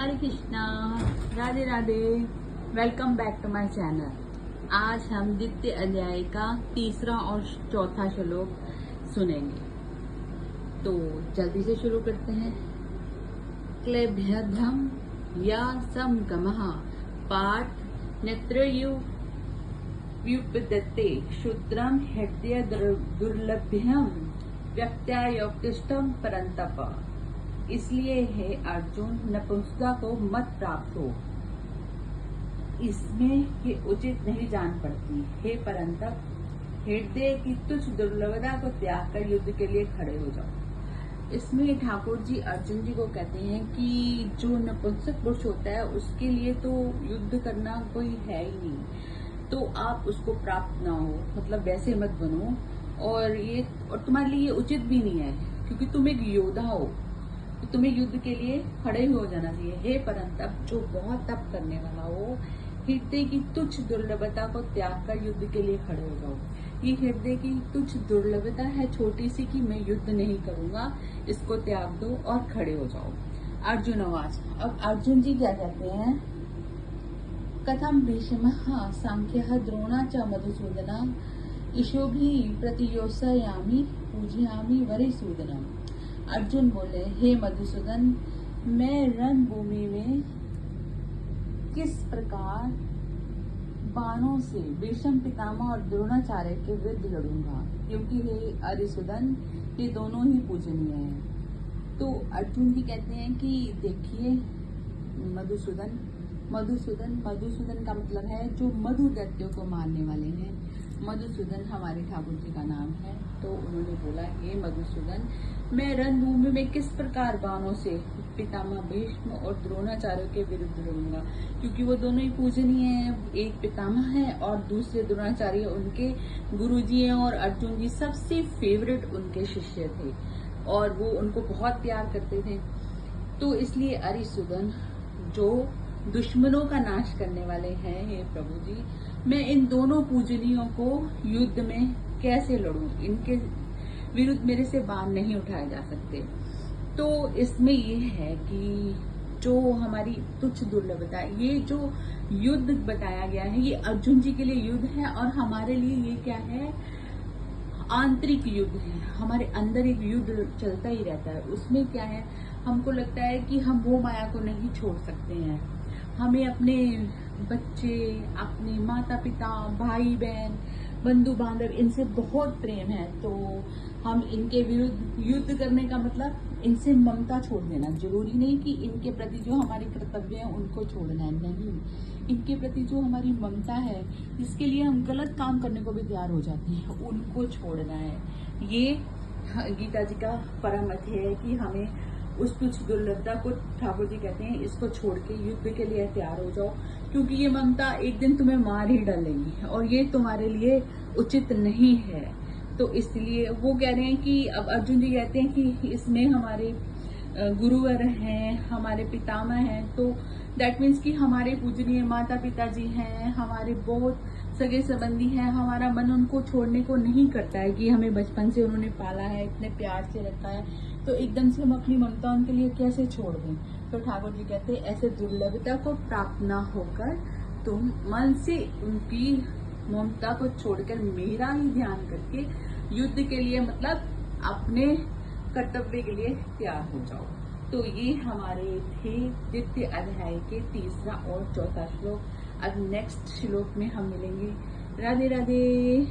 Hare Krishna, Radhe Radhe. Welcome back to my channel. आज हम द्वितीय अध्याय का तीसरा और चौथा श्लोक सुनेंगे, तो जल्दी से शुरू करते हैं। क्लेभ्यधम या समगमः पाठ नेत्रयु व्युपदत्ते शूद्रम हृदय दुर्लभ्यम व्यक्त्यायोक्तिष्ठम परंतप। इसलिए हे अर्जुन, नपुंसकता को मत प्राप्त हो, इसमें ये उचित नहीं जान पड़ती। हे परंतप, हृदय की तुच्छ दुर्लभता को त्याग कर युद्ध के लिए खड़े हो जाओ। इसमें ठाकुर जी अर्जुन जी को कहते हैं कि जो नपुंसक पुरुष होता है उसके लिए तो युद्ध करना कोई है ही नहीं, तो आप उसको प्राप्त ना हो, मतलब वैसे मत बनो, और तुम्हारे लिए ये उचित भी नहीं है, क्योंकि तुम एक योद्धा हो, तो तुम्हें युद्ध के लिए खड़े हो जाना चाहिए। हे परंतप, जो बहुत तप करने वाला हो, हृदय की तुच्छ दुर्लभता को त्याग कर युद्ध के लिए खड़े हो जाओ। ये हृदय की तुच्छ दुर्लभता है छोटी सी कि मैं युद्ध नहीं करूंगा, इसको त्याग दो और खड़े हो जाओ। अर्जुन आवाज। अब अर्जुन जी क्या कहते हैं? कथम भीष्मः सांख्यः द्रोणा च मधुसूदना ईशोभि प्रतियोत्सयामि पूजयामि वरिसूदनम। अर्जुन बोले, हे मधुसूदन, मैं रणभूमि में किस प्रकार बाणों से भीष्म पितामह और द्रोणाचार्य के विरुद्ध लड़ूंगा, क्योंकि हे अरिसूदन, ये दोनों ही पूजनीय हैं। तो अर्जुन जी कहते हैं कि देखिए मधुसूदन, मधुसूदन का मतलब है जो मधु दैत्यों को मारने वाले हैं। मधुसूदन हमारे ठाकुर जी का नाम है। तो उन्होंने बोला, हे मधुसूदन, मैं रणभूमि में किस प्रकार बाणों से पितामह भीष्म और द्रोणाचार्य के विरुद्ध लड़ूंगा, क्योंकि वो दोनों ही पूजनीय हैं। एक पितामह है और दूसरे द्रोणाचार्य उनके गुरुजी हैं, और अर्जुन जी सबसे फेवरेट उनके शिष्य थे और वो उनको बहुत प्यार करते थे। तो इसलिए अरिसूदन, जो दुश्मनों का नाश करने वाले हैं, हे प्रभु जी, मैं इन दोनों पूजनीयों को युद्ध में कैसे लड़ूं? इनके विरुद्ध मेरे से बाण नहीं उठाए जा सकते। तो इसमें ये है कि जो हमारी तुच्छ दुर्लभता, ये जो युद्ध बताया गया है, ये अर्जुन जी के लिए युद्ध है, और हमारे लिए ये क्या है? आंतरिक युद्ध है। हमारे अंदर एक युद्ध चलता ही रहता है। उसमें क्या है? हमको लगता है कि हम वो माया को नहीं छोड़ सकते हैं। हमें अपने बच्चे, अपने माता पिता, भाई बहन, बंधु बांधव, इनसे बहुत प्रेम है, तो हम इनके विरुद्ध युद्ध करने का मतलब इनसे ममता छोड़ देना। जरूरी नहीं कि इनके प्रति जो हमारे कर्तव्य है उनको छोड़ना है, नहीं, इनके प्रति जो हमारी ममता है, इसके लिए हम गलत काम करने को भी तैयार हो जाते हैं, उनको छोड़ना है। ये गीता जी का परम अर्थ है कि हमें उस तुच्छ दुर्लभता को, ठाकुर जी कहते हैं, इसको छोड़ के युद्ध के लिए तैयार हो जाओ, क्योंकि ये ममता एक दिन तुम्हें मार ही डालेगी और ये तुम्हारे लिए उचित नहीं है। तो इसलिए वो कह रहे हैं कि अब अर्जुन जी कहते हैं कि इसमें हमारे गुरुवर हैं, हमारे पितामह हैं, तो दैट मीन्स कि हमारे पूजनीय माता पिता जी हैं, हमारे बहुत सगे संबंधी हैं। हमारा मन उनको छोड़ने को नहीं करता है कि हमें बचपन से उन्होंने पाला है, इतने प्यार से रखा है, तो एकदम से हम अपनी ममता उनके लिए कैसे छोड़ दें? तो ठाकुर जी कहते हैं, ऐसे दुर्लभता को प्राप्त ना होकर तुम मन से उनकी ममता को छोड़कर मेरा ही ध्यान करके युद्ध के लिए, मतलब अपने कर्तव्य के लिए तैयार हो जाओ। तो ये हमारे थे द्वितीय अध्याय के तीसरा और चौथा श्लोक। अब नेक्स्ट श्लोक में हम मिलेंगे। राधे राधे।